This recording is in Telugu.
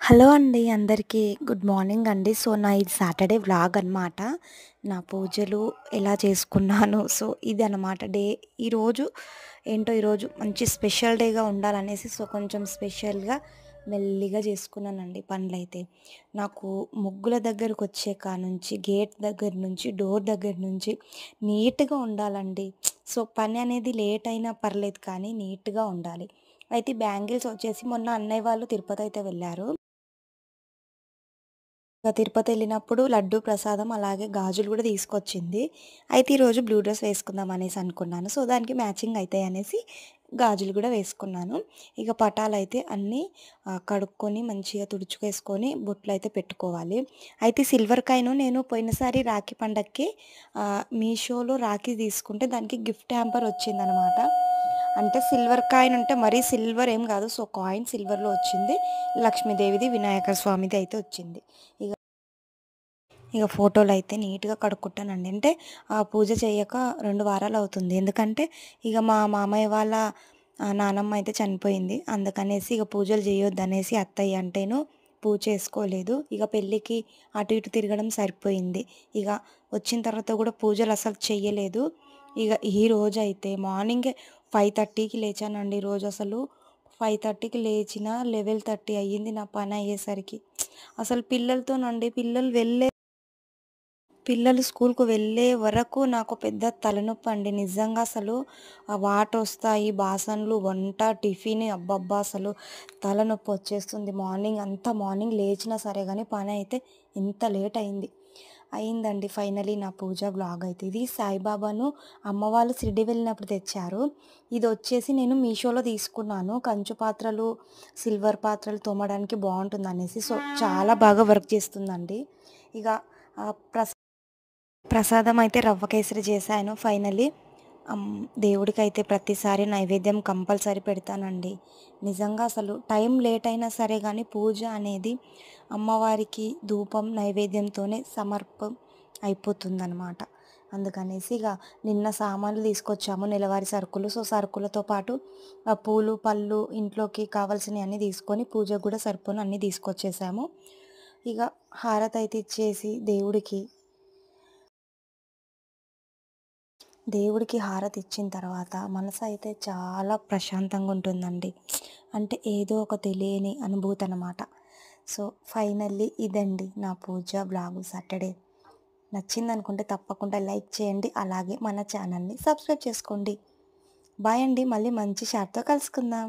హలో అండి అందరికీ గుడ్ మార్నింగ్ అండి. సో, ఇది సాటర్డే వ్లాగ్ అనమాట. నా పూజలు ఎలా చేసుకున్నాను. సో, ఇదనమాట డే. ఈరోజు ఈరోజు మంచి స్పెషల్ డేగా ఉండాలనేసి కొంచెం స్పెషల్‌గా మెల్లిగా చేసుకున్నానండి పనులైతే. నాకు ముగ్గుల దగ్గరకొచ్చే కానుంచి, గేట్ దగ్గర నుంచి, డోర్ దగ్గర నుంచి నీట్‌గా ఉండాలండి. సో, పని అనేది లేట్ అయినా పర్లేదు కానీ నీట్‌గా ఉండాలి. అయితే బ్యాంగిల్స్ వచ్చేసి మొన్న అన్నయ్య వాళ్ళు తిరుపతయితే వెళ్లారు. తిరుపతెళ్ళినప్పుడు లడ్డూ ప్రసాదం, అలాగే గాజులు గూడా తీసుకొచ్చింది. అయితే ఈరోజు బ్లూ డ్రెస్ వేసుకుందాం అనేసి అనుకున్నాను. సో, దానికి మ్యాచింగ్ అయితాయనేసి గాజులు గూడా వేసుకున్నాను. ఇక పటాలైతే అన్నీ కడుక్కొని, మంచిగా తుడుచుకేసుకొని బొట్లయితే పెట్టుకోవాలి. అయితే సిల్వర్ కాయిను నేను పోయినసారి రాఖీ పండగకి మీషోలో రాఖీ తీసుకుంటే దానికి గిఫ్ట్ హ్యాంపర్ వచ్చిందనమాట. అంటే సిల్వర్ కాయిన్ అంటే మరీ సిల్వర్ ఏం గాదు. సో, కాయిన్ సిల్వర్‌లో వచ్చింది. లక్ష్మీదేవిది, వినాయక స్వామిది అయితే వచ్చింది. ఇగ ఇగ ఫోటోలయితే నీట్‌గా కడుక్కుంటానండి. అంటే పూజ చెయ్యక 2 వారాలవుతుంది. ఎందుకంటే ఇగ మా మామయ్య వాళ్ళ నానమ్మ అయితే చనిపోయింది. అందుకనేసి ఇగ పూజలు చేయొద్దనేసి అత్తయ్య అంటేను పూజ చేసుకోలేదు. ఇగ పెళ్ళికి అటు ఇటు తిరగడం సరిపోయింది. ఇగ వచ్చిన తర్వాత గూడా పూజలసలు చెయ్యలేదు. ఇగ ఈ రోజైతే మార్నింగే 5:30కి లేచానండి. రోజసలు 5:30కి లేచిన 11:30 అయ్యింది నా పనయ్యేసరికి. అసలు పిల్లలతోనండి పిల్లలు స్కూలుకు వెళ్ళే వరకు నాకు పెద్ద తలనొప్పండి. నిజంగా అసలు వాటొస్తాయి, బాసన్లు, వంట, టిఫిన్ అబ్బబ్బా! అసలు తలనొప్పొచ్చేస్తుంది. మార్నింగ్ లేచినా సరే గానీ పనయితే ఎంత లేట్ అయిందండి ఫైనలీ నా పూజ వ్లాగ్ అయితే. ఇది సాయిబాబాను అమ్మ వాళ్ళు షిరిడి వెళ్ళినప్పుడు తెచ్చారు. ఇదొచ్చేసి నేను మీషోలో తీసుకున్నాను. కంచు పాత్రలు, సిల్వర్ పాత్రలు తోమడానికి బావుంటుందనేసి. సో, చాలా బాగా వర్క్ చేస్తుందండి. ఇగ ఆహ్, ప్రస్ ప్రసాదం అయితే రవ్వ కేసరి చేశాను ఫైనల్లీ. దేవుడికైతే ప్రతిసారి నైవేద్యం కంపల్సరీ పెడతానండి. నిజంగా అసలు టైం లేట్ అయినా సరే గానీ పూజ అనేది అమ్మవారికి ధూపం, నైవేద్యంతోనే సమర్పం అయిపోతుందనమాట. అందుకనేసి ఇగ నిన్న సామాన్లు తీసుకొచ్చాము, నెలవారీ సరుకులు. సో, సరుకులతో పాటు పూలు, పళ్ళు, ఇంట్లోకి కావాల్సినయన్నీ తీసుకొని పూజకు గూడా సరిపోను అన్నీ తీసుకొచ్చేసాము. ఇగ హారతయితే ఇచ్చేసి దేవుడికి హారతి ఇచ్చిన తర్వాత మనసైతే చాలా ప్రశాంతంగా ఉంటుందండి. అంటే ఏదో ఒక తెలియని అనుభూతి అనమాట. సో, ఫైనల్లీ ఇదండి నా పూజ వ్లాగు సాటర్డే. నచ్చిందనుకుంటే తప్పకుండా లైక్ చేయండి. అలాగే మన ఛానల్‌ని సబ్స్క్రైబ్ చేసుకోండి. బాయ్ అండి. మళ్ళీ మంచి షాట్‌తో కలుసుకుందాం.